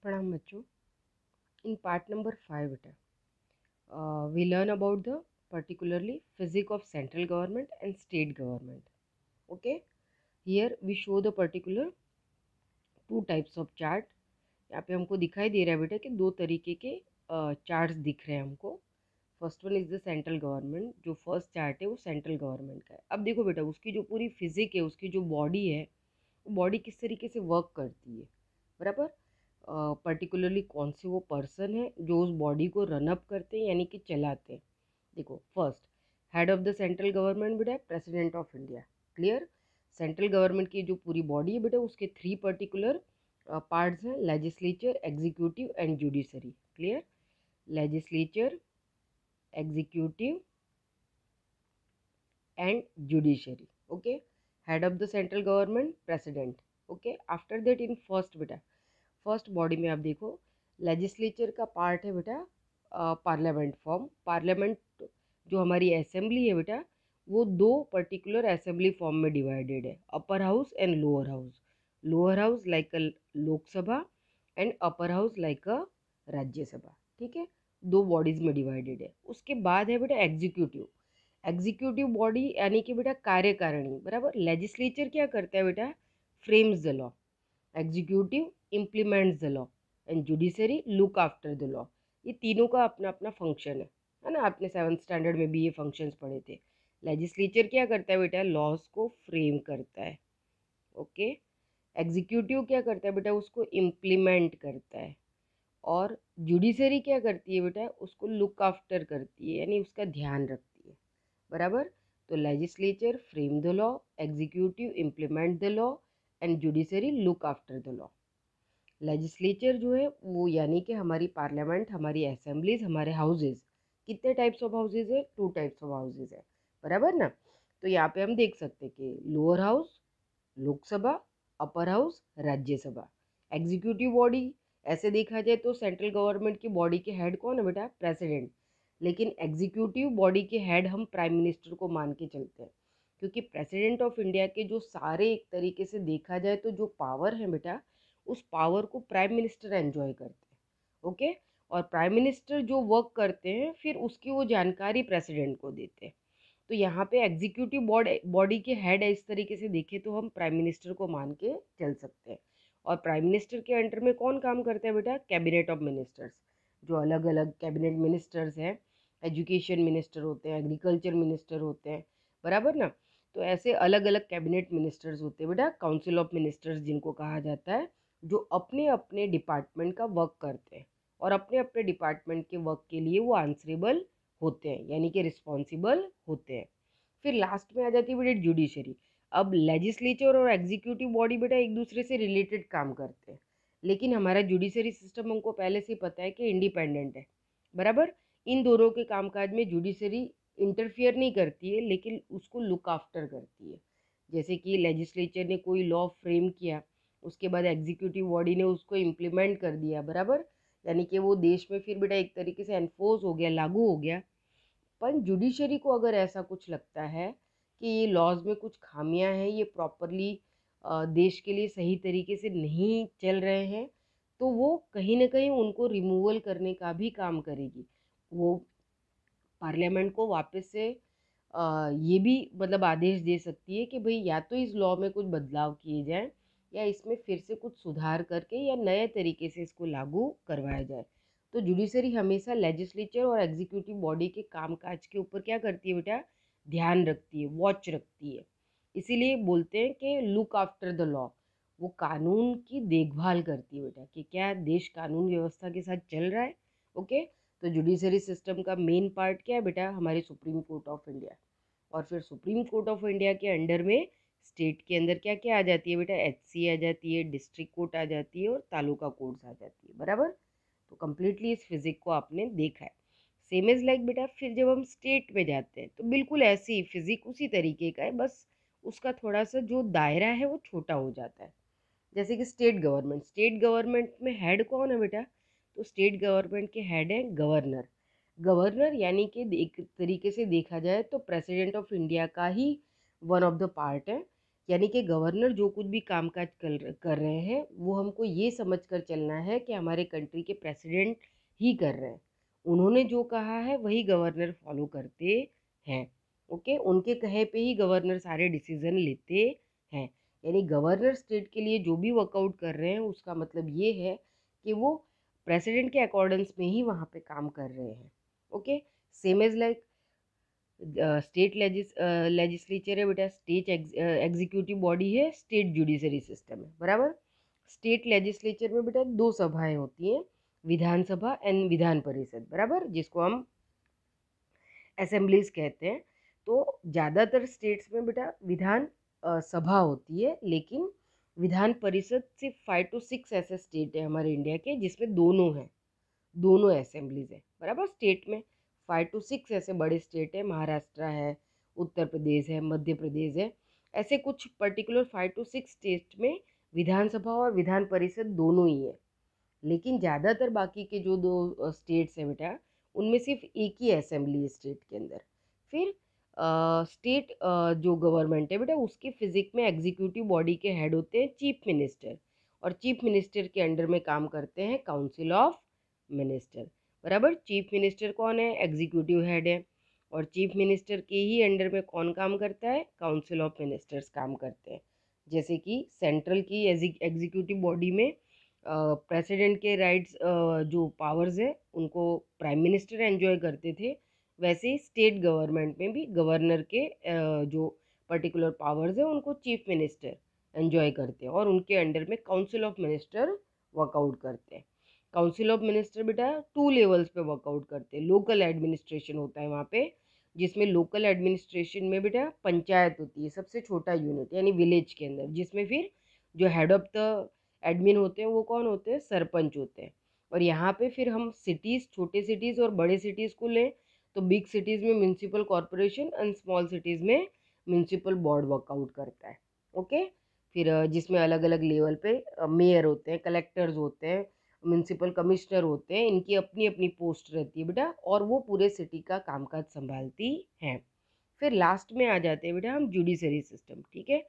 प्रणाम बच्चों। In part number 5 बेटा we learn about the particularly physics of central government and state government. Okay, here we show the particular two types of chart. यहाँ पे हमको दिखाई दे रहा है बेटा कि दो तरीके के चार्ट्स दिख रहे हैं हमको। First one is the central government. जो फर्स्ट चार्ट है वो सेंट्रल गवर्नमेंट का है। अब देखो बेटा, उसकी जो पूरी फिजिक है, उसकी जो बॉडी है, वो बॉडी किस तरीके से वर्क करती है, बराबर। पर्टिकुलरली कौन से वो पर्सन है जो उस बॉडी को रन अप करते हैं, यानी कि चलाते हैं। देखो, first head of the central government बेटा president of India. Clear. Central government की जो पूरी बॉडी है बेटा, उसके थ्री पर्टिकुलर पार्ट्स हैं, legislature, executive and judiciary. Clear. Legislature, executive and judiciary. Okay. Head of the central government president. Okay. After that in first बेटा, first body में आप देखो, लेजिस्लेचर का पार्ट है बेटा पार्लियामेंट फॉर्म। पार्लियामेंट जो हमारी असेंबली है बेटा, वो दो पर्टिकुलर असेंबली फॉर्म में डिवाइडेड है, upper house and lower house. Lower house like a Lok Sabha and upper house like अ राज्यसभा। ठीक है, दो बॉडीज में डिवाइडेड है। उसके बाद है बेटा एग्जीक्यूटिव। एग्जीक्यूटिव बॉडी यानी कि बेटा कार्यकारिणी, बराबर। लेजिस्लेचर क्या करता है बेटा, frames the law. Executive implements the law and judiciary look after the law. ये तीनों का अपना अपना फंक्शन है ना। आपने 7th स्टैंडर्ड में भी ये फंक्शंस पढ़े थे। लेजिस्लेचर क्या करता है बेटा, लॉज को फ्रेम करता है। ओके। एग्जीक्यूटिव क्या करता है बेटा, उसको इम्प्लीमेंट करता है। और जुडिशरी क्या करती है बेटा, उसको लुक आफ्टर करती है, यानी उसका ध्यान रखती है, बराबर। तो legislature frame the law, executive implement the law and judiciary look after the law. Legislature जो है वो यानी कि हमारी पार्लियामेंट, हमारी असेंबलीज, हमारे हाउसेज। कितने टाइप्स ऑफ हाउसेज है, टू टाइप्स ऑफ हाउसेज है, बराबर ना। तो यहाँ पे हम देख सकते हैं कि lower house Lok Sabha, upper house Rajya Sabha. Executive body ऐसे देखा जाए तो सेंट्रल गवर्नमेंट की बॉडी के हेड कौन है बेटा, प्रेसिडेंट। लेकिन एग्जीक्यूटिव बॉडी के हेड हम प्राइम मिनिस्टर को मान के चलते हैं, क्योंकि प्रेसिडेंट ऑफ इंडिया के जो सारे, एक तरीके से देखा जाए तो जो पावर है बेटा, उस पावर को प्राइम मिनिस्टर एंजॉय करते हैं। ओके। और प्राइम मिनिस्टर जो वर्क करते हैं, फिर उसकी वो जानकारी प्रेसिडेंट को देते हैं। तो यहाँ पे एग्जीक्यूटिव बॉडी के हेड है, इस तरीके से देखें तो हम प्राइम मिनिस्टर को मान के चल सकते हैं। और प्राइम मिनिस्टर के अंडर में कौन काम करता है बेटा, कैबिनेट ऑफ मिनिस्टर्स। जो अलग अलग कैबिनेट मिनिस्टर्स हैं, एजुकेशन मिनिस्टर होते हैं, एग्रीकल्चर मिनिस्टर होते हैं, बराबर ना। तो ऐसे अलग अलग कैबिनेट मिनिस्टर्स होते हैं बेटा, काउंसिल ऑफ मिनिस्टर्स जिनको कहा जाता है, जो अपने अपने डिपार्टमेंट का वर्क करते हैं और अपने अपने डिपार्टमेंट के वर्क के लिए वो आंसरेबल होते हैं, यानी कि रिस्पॉन्सिबल होते हैं। फिर लास्ट में आ जाती है बेटा जुडिशरी। अब लेजिस्लेचर और एग्जीक्यूटिव बॉडी बेटा एक दूसरे से रिलेटेड काम करते हैं, लेकिन हमारा जुडिशरी सिस्टम हमको पहले से ही पता है कि इंडिपेंडेंट है, बराबर। इन दोनों के कामकाज में जुडिशरी इंटरफियर नहीं करती है, लेकिन उसको लुक आफ्टर करती है। जैसे कि लेजिस्लेचर ने कोई लॉ फ्रेम किया, उसके बाद एग्जीक्यूटिव बॉडी ने उसको इम्प्लीमेंट कर दिया, बराबर। यानी कि वो देश में फिर बेटा एक तरीके से एनफोर्स हो गया, लागू हो गया। पर जुडिशरी को अगर ऐसा कुछ लगता है कि ये लॉज में कुछ खामियां हैं, ये प्रॉपरली देश के लिए सही तरीके से नहीं चल रहे हैं, तो वो कहीं ना कहीं उनको रिमूवल करने का भी काम करेगी। वो पार्लियामेंट को वापस से ये भी मतलब आदेश दे सकती है कि भाई या तो इस लॉ में कुछ बदलाव किए जाएं, या इसमें फिर से कुछ सुधार करके या नए तरीके से इसको लागू करवाया जाए। तो जुडिशरी हमेशा लेजिस्लेचर और एग्जीक्यूटिव बॉडी के कामकाज के ऊपर क्या करती है बेटा, ध्यान रखती है, वॉच रखती है। इसीलिए बोलते हैं कि लुक आफ्टर द लॉ। वो कानून की देखभाल करती है बेटा कि क्या देश कानून व्यवस्था के साथ चल रहा है। ओके। तो जुडिशरी सिस्टम का मेन पार्ट क्या है बेटा, हमारी सुप्रीम कोर्ट ऑफ इंडिया। और फिर सुप्रीम कोर्ट ऑफ इंडिया के अंडर में स्टेट के अंदर क्या क्या आ जाती है बेटा, एचसी आ जाती है, डिस्ट्रिक्ट कोर्ट आ जाती है और तालुका कोर्ट्स आ जाती है, बराबर। तो कम्प्लीटली इस फिजिक को आपने देखा है। सेम इज लाइक बेटा, फिर जब हम स्टेट में जाते हैं तो बिल्कुल ऐसे ही फिजिक उसी तरीके का है, बस उसका थोड़ा सा जो दायरा है वो छोटा हो जाता है। जैसे कि स्टेट गवर्नमेंट, स्टेट गवर्नमेंट में हेड कौन है बेटा, तो स्टेट गवर्नमेंट के हेड है गवर्नर। गवर्नर यानी कि एक तरीके से देखा जाए तो प्रेसिडेंट ऑफ इंडिया का ही वन ऑफ द पार्ट है, यानी कि गवर्नर जो कुछ भी कामकाज कर रहे हैं वो हमको ये समझ कर चलना है कि हमारे कंट्री के प्रेसिडेंट ही कर रहे हैं, उन्होंने जो कहा है वही गवर्नर फॉलो करते हैं। ओके, उनके कहे पे ही गवर्नर सारे डिसीजन लेते हैं। यानी गवर्नर स्टेट के लिए जो भी वर्कआउट कर रहे हैं उसका मतलब ये है कि वो प्रेसिडेंट के अकॉर्डेंस में ही वहाँ पे काम कर रहे हैं। Okay, same as like state legislature है बेटा, स्टेट एग्जीक्यूटिव बॉडी है, स्टेट जुडिशरी सिस्टम है, बराबर। स्टेट लेजिस्लेचर में बेटा दो सभाएं होती हैं, विधानसभा एंड विधान परिषद, बराबर, जिसको हम असेंबलीज कहते हैं। तो ज़्यादातर स्टेट्स में बेटा विधान सभा होती है, लेकिन विधान परिषद सिर्फ 5 to 6 ऐसे स्टेट है हमारे इंडिया के जिसमें दोनों हैं, दोनों असेंबलीज है, बराबर। स्टेट में 5 to 6 ऐसे बड़े स्टेट है, महाराष्ट्र है, उत्तर प्रदेश है, मध्य प्रदेश है, ऐसे कुछ पर्टिकुलर 5 to 6 स्टेट में विधानसभा और विधान परिषद दोनों ही है। लेकिन ज़्यादातर बाकी के जो दो स्टेट्स हैं बेटा, उनमें सिर्फ एक ही असेंबली है स्टेट के अंदर। फिर स्टेट जो गवर्नमेंट है बेटा, उसके फिजिक में एग्जीक्यूटिव बॉडी के हेड होते हैं चीफ मिनिस्टर, और चीफ मिनिस्टर के अंडर में काम करते हैं काउंसिल ऑफ मिनिस्टर, बराबर। चीफ मिनिस्टर कौन है? एग्जीक्यूटिव हेड है। और चीफ मिनिस्टर के ही अंडर में कौन काम करता है? काउंसिल ऑफ मिनिस्टर्स काम करते हैं। जैसे कि सेंट्रल की एग्जीक्यूटिव बॉडी में प्रेसिडेंट के राइट्स जो पावर्स है उनको प्राइम मिनिस्टर एंजॉय करते थे, वैसे ही स्टेट गवर्नमेंट में भी गवर्नर के जो पर्टिकुलर पावर्स है उनको चीफ मिनिस्टर एंजॉय करते हैं, और उनके अंडर में काउंसिल ऑफ मिनिस्टर वर्कआउट करते हैं। काउंसिल ऑफ मिनिस्टर बेटा 2 लेवल्स पे वर्कआउट करते हैं। लोकल एडमिनिस्ट्रेशन होता है वहाँ पे, जिसमें लोकल एडमिनिस्ट्रेशन में बेटा पंचायत होती है, सबसे छोटा यूनिट, यानी विलेज के अंदर, जिसमें फिर जो हेड ऑफ द एडमिन होते हैं वो कौन होते हैं? सरपंच होते हैं। और यहाँ पे फिर हम सिटीज़, छोटे सिटीज़ और बड़े सिटीज़ को लें तो बिग सिटीज़ में municipal corporation and small cities में म्यूनसिपल बोर्ड वर्कआउट करता है। ओके, फिर जिसमें अलग अलग लेवल पे मेयर होते हैं, कलेक्टर्स होते हैं, म्यूनसिपल कमिश्नर होते हैं, इनकी अपनी अपनी पोस्ट रहती है बेटा, और वो पूरे सिटी का कामकाज संभालती हैं। फिर लास्ट में आ जाते हैं बेटा हम जुडिशरी सिस्टम, ठीक है।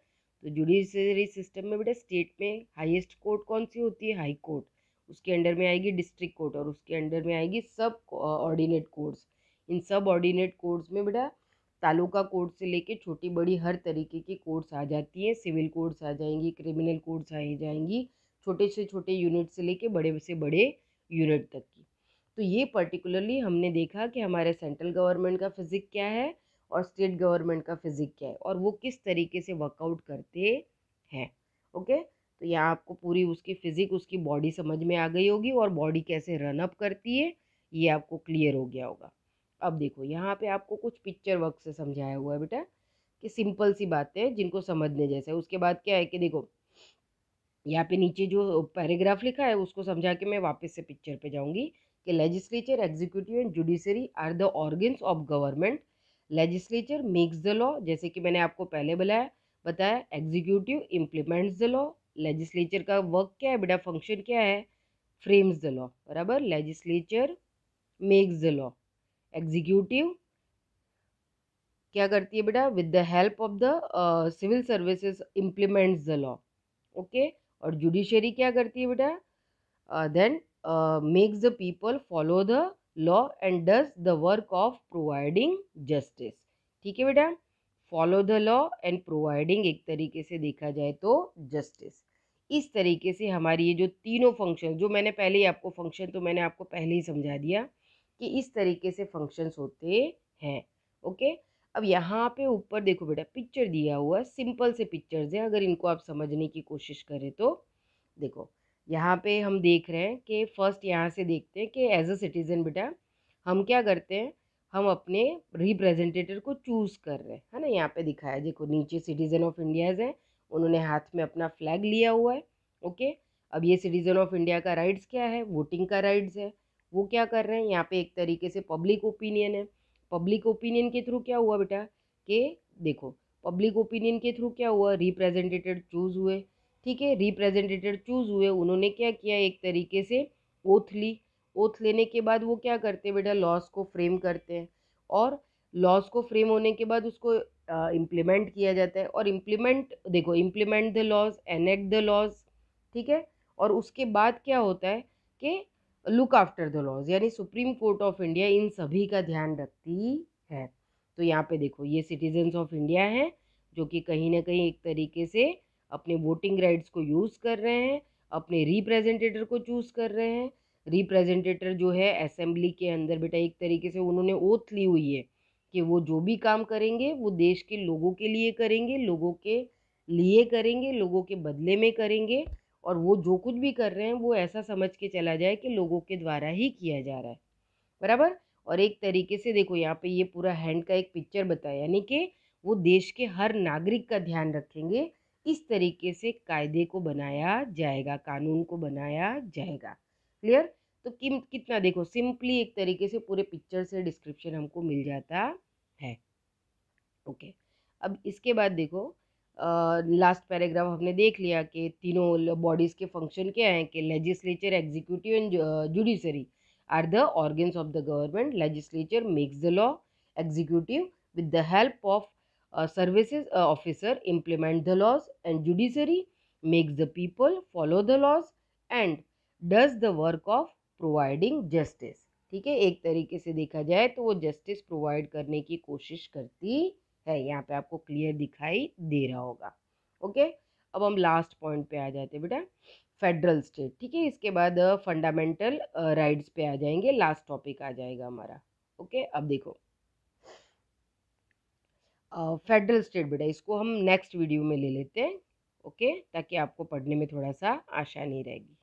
तो जुडिशरी सिस्टम में बेटा स्टेट में हाईएस्ट कोर्ट कौन सी होती है? High court. उसके अंडर में आएगी डिस्ट्रिक्ट कोर्ट, और उसके अंडर में आएगी सब ऑर्डिनेट कोर्ट्स। इन सब ऑर्डिनेट कोर्ट्स में बेटा तालुका कोर्ट से लेके छोटी बड़ी हर तरीके की कोर्ट्स आ जाती हैं, सिविल कोर्ट्स आ जाएंगी, क्रिमिनल कोर्ट्स आ जाएंगी, छोटे से छोटे यूनिट से लेके बड़े से बड़े यूनिट तक की। तो ये पर्टिकुलरली हमने देखा कि हमारे सेंट्रल गवर्नमेंट का फिजिक क्या है और स्टेट गवर्नमेंट का फिजिक क्या है, और वो किस तरीके से वर्कआउट करते हैं। ओके, तो यहाँ आपको पूरी उसकी फिजिक, उसकी बॉडी समझ में आ गई होगी, और बॉडी कैसे रन अप करती है ये आपको क्लियर हो गया होगा। अब देखो यहाँ पे आपको कुछ पिक्चर वर्क से समझाया हुआ है बेटा, कि सिंपल सी बातें हैं जिनको समझने जैसे। उसके बाद क्या है कि देखो यहाँ पे नीचे जो पैराग्राफ लिखा है उसको समझा के मैं वापस से पिक्चर पे जाऊंगी, कि legislature, executive and judiciary are the organs of government. Legislature makes the law, जैसे कि मैंने आपको पहले बताया। Executive implements the law. Legislature का वर्क क्या है बेटा, फंक्शन क्या है? फ्रेम्स द लॉ, बराबर। Legislature makes the law. Executive क्या करती है बेटा? With the help of the civil services implements the law. Okay, और जुडिशरी क्या करती है बेटा? Then makes the people follow the law and does the work of providing justice. ठीक है बेटा, follow the law and providing, एक तरीके से देखा जाए तो जस्टिस। इस तरीके से हमारी ये जो तीनों फंक्शन, जो मैंने पहले ही आपको फंक्शन तो मैंने आपको पहले ही समझा दिया कि इस तरीके से फंक्शंस होते हैं। ओके, अब यहाँ पे ऊपर देखो बेटा पिक्चर दिया हुआ है, सिंपल से पिक्चर्स हैं, अगर इनको आप समझने की कोशिश करें तो देखो यहाँ पे हम देख रहे हैं कि फर्स्ट यहाँ से देखते हैं कि एज अ सिटीज़न बेटा हम क्या करते हैं, हम अपने रिप्रेजेंटेटिव को चूज़ कर रहे हैं, है ना। यहाँ पे दिखाया है, देखो नीचे सिटीज़न ऑफ इंडियाज़ है, उन्होंने हाथ में अपना फ्लैग लिया हुआ है। ओके, अब ये सिटीज़न ऑफ इंडिया का राइट्स क्या है? वोटिंग का राइट्स है। वो क्या कर रहे हैं यहाँ पे, एक तरीके से पब्लिक ओपिनियन है। पब्लिक ओपिनियन के थ्रू क्या हुआ बेटा कि देखो पब्लिक ओपिनियन के थ्रू क्या हुआ, रिप्रेजेंटेटिव चूज़ हुए। ठीक है, रिप्रेजेंटेटिव चूज़ हुए, उन्होंने क्या किया, एक तरीके से ओथ ली। ओथ लेने के बाद वो क्या करते हैं बेटा, लॉस को फ्रेम करते हैं, और लॉज को फ्रेम होने के बाद उसको इम्प्लीमेंट किया जाता है, और इम्प्लीमेंट देखो, implement the laws, enact the laws, ठीक है। और उसके बाद क्या होता है कि लुक आफ्टर द लॉज, यानी सुप्रीम कोर्ट ऑफ इंडिया इन सभी का ध्यान रखती है। तो यहाँ पे देखो, ये सिटीजन्स ऑफ इंडिया हैं जो कि कहीं ना कहीं एक तरीके से अपने वोटिंग राइट्स को यूज़ कर रहे हैं, अपने रिप्रेजेंटेटर को चूज़ कर रहे हैं। रिप्रेजेंटेटर जो है असेंबली के अंदर बेटा एक तरीके से उन्होंने ओथ ली हुई है कि वो जो भी काम करेंगे वो देश के लोगों के लिए करेंगे, लोगों के लिए करेंगे, लोगों के बदले में करेंगे, और वो जो कुछ भी कर रहे हैं वो ऐसा समझ के चला जाए कि लोगों के द्वारा ही किया जा रहा है, बराबर। और एक तरीके से देखो यहाँ पे ये पूरा हैंड का एक पिक्चर बताया, यानी कि वो देश के हर नागरिक का ध्यान रखेंगे, इस तरीके से कायदे को बनाया जाएगा, कानून को बनाया जाएगा। क्लियर? तो कितना देखो सिंपली एक तरीके से पूरे पिक्चर से डिस्क्रिप्शन हमको मिल जाता है। ओके, अब इसके बाद देखो, लास्ट पैराग्राफ हमने देख लिया कि तीनों बॉडीज के फंक्शन क्या हैं, कि legislature, executive and judiciary are the organs of the government. Legislature makes the law, executive with the help of services officer implement the laws, and judiciary makes the people follow the laws and does the work of providing justice। ठीक है, एक तरीके से देखा जाए तो वो justice provide करने की कोशिश करती है। यहाँ पे आपको क्लियर दिखाई दे रहा होगा। ओके, अब हम लास्ट पॉइंट पे आ जाते हैं बेटा, फेडरल स्टेट। ठीक है, इसके बाद फंडामेंटल राइट्स पे आ जाएंगे, लास्ट टॉपिक आ जाएगा हमारा। ओके, अब देखो फेडरल स्टेट बेटा, इसको हम नेक्स्ट वीडियो में ले लेते हैं। ओके, ताकि आपको पढ़ने में थोड़ा सा आसानी रहेगी।